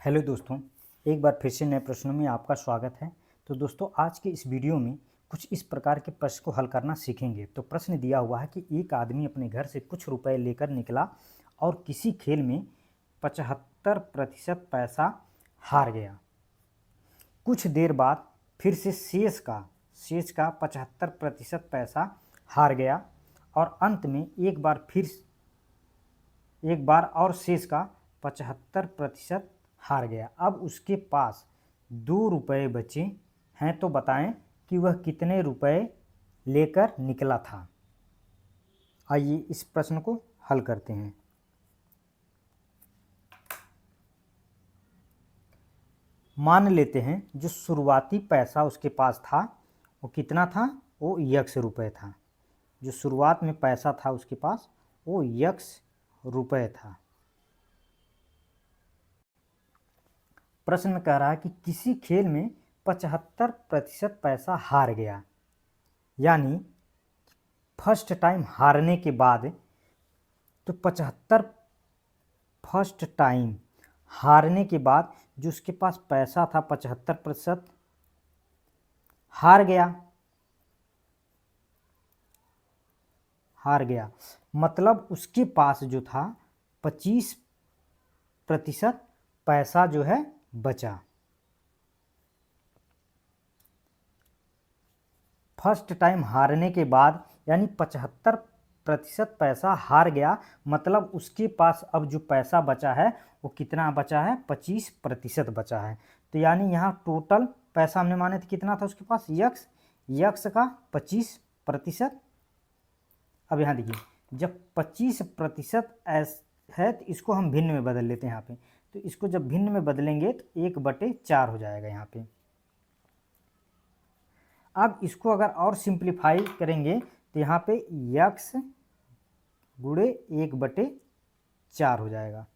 Hello दोस्तों, एक बार फिर से नए प्रश्नों में आपका स्वागत है। तो दोस्तों, आज के इस वीडियो में कुछ इस प्रकार के प्रश्न को हल करना सीखेंगे। तो प्रश्न दिया हुआ है कि एक आदमी अपने घर से कुछ रुपए लेकर निकला और किसी खेल में 75% पैसा हार गया। कुछ देर बाद फिर से शेष का 75% पैसा हार गया और अंत में एक बार और शेष का 75% हार गया। अब उसके पास 2 रुपये बचे हैं, तो बताएं कि वह कितने रुपए लेकर निकला था। आइए इस प्रश्न को हल करते हैं। मान लेते हैं जो शुरुआती पैसा उसके पास था वो कितना था, वो यक्स रुपये था। जो शुरुआत में पैसा था उसके पास वो यक्स रुपये था। प्रश्न में कह रहा है कि किसी खेल में 75% पैसा हार गया, यानी फर्स्ट टाइम हारने के बाद तो 75 फर्स्ट टाइम हारने के बाद जो उसके पास पैसा था 75% हार गया। मतलब उसके पास जो था 25% पैसा जो है बचा। फर्स्ट टाइम हारने के बाद यानी 75% पैसा हार गया, मतलब उसके पास अब जो पैसा बचा है वो कितना बचा है, 25% बचा है। तो यानी यहाँ टोटल पैसा हमने माने थे कितना था उसके पास, यक्स का 25%। अब यहाँ देखिए, जब 25% है तो इसको हम भिन्न में बदल लेते हैं यहाँ पे। तो इसको जब भिन्न में बदलेंगे तो 1/4 हो जाएगा यहाँ पे। अब इसको अगर और सिंप्लीफाई करेंगे तो यहाँ पे यक्स गुणे 1/4 हो जाएगा।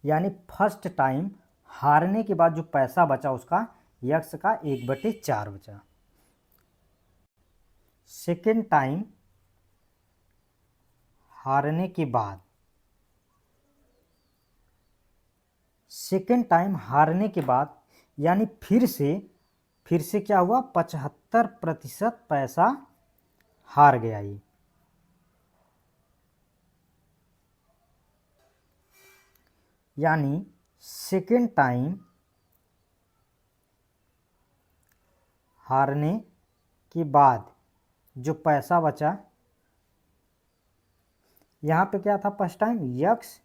यानी फर्स्ट टाइम हारने के बाद जो पैसा बचा उसका यक्स का 1/4 बचा। सेकेंड टाइम हारने के बाद यानी फिर से क्या हुआ, 75% पैसा हार गया। ये यानी सेकेंड टाइम हारने के बाद जो पैसा बचा, यहाँ पे क्या था फर्स्ट टाइम, यक्स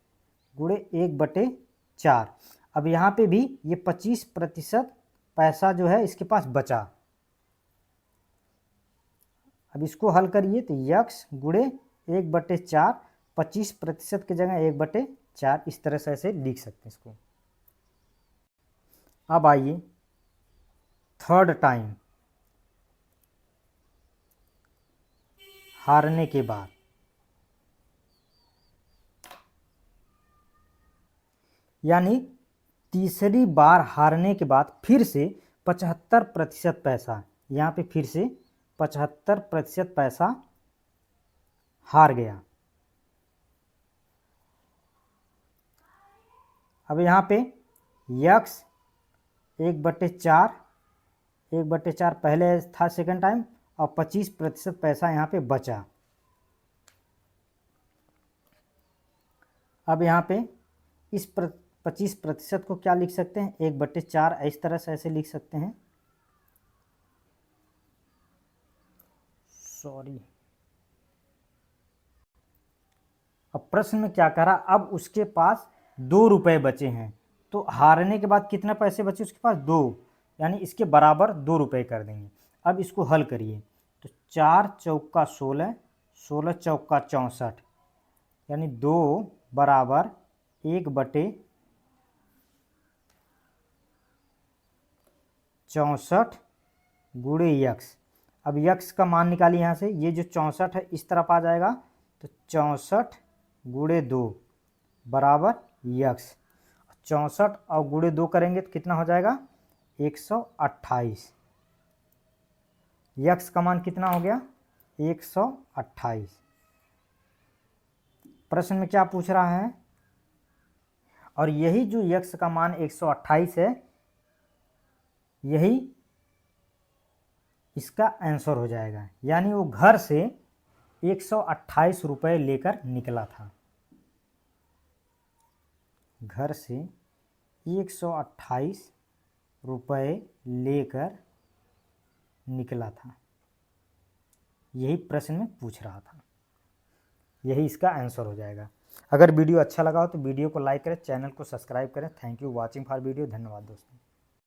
गुणे 1/4। अब यहाँ पे भी ये 25% पैसा जो है इसके पास बचा। अब इसको हल करिए तो यक्स गुणे 1/4, 25% की जगह 1/4, इस तरह से ऐसे लिख सकते हैं इसको। अब आइए थर्ड टाइम हारने के बाद, यानी तीसरी बार हारने के बाद फिर से 75% पैसा, यहाँ पे फिर से 75% पैसा हार गया। अब यहाँ पे यक्स 1/4 पहले था सेकंड टाइम, और 25% पैसा यहाँ पे बचा। अब यहाँ पे इस 25% को क्या लिख सकते हैं, 1/4 इस तरह से ऐसे लिख सकते हैं। अब प्रश्न में क्या करा, अब उसके पास 2 रुपये बचे हैं। तो हारने के बाद कितना पैसे बचे उसके पास, 2, यानी इसके बराबर 2 रुपये कर देंगे। अब इसको हल करिए तो 4 चौका 16, 16 चौका 64, यानी 2 बराबर 1/64 गुणे यक्स। अब यक्स का मान निकालिए यहाँ से, ये जो 64 है इस तरफ आ जाएगा, तो 64 गुणे 2 बराबर यक्स। 64 और गुणे 2 करेंगे तो कितना हो जाएगा, 128। यक्स का मान कितना हो गया, 128। प्रश्न में क्या पूछ रहा है, और यही जो x का मान 128 है, यही इसका आंसर हो जाएगा। यानी वो घर से 128 रुपये लेकर निकला था, घर से 128 रुपये लेकर निकला था, यही प्रश्न में पूछ रहा था, यही इसका आंसर हो जाएगा। अगर वीडियो अच्छा लगा हो तो वीडियो को लाइक करें, चैनल को सब्सक्राइब करें। Thank you watching for video. धन्यवाद दोस्तों।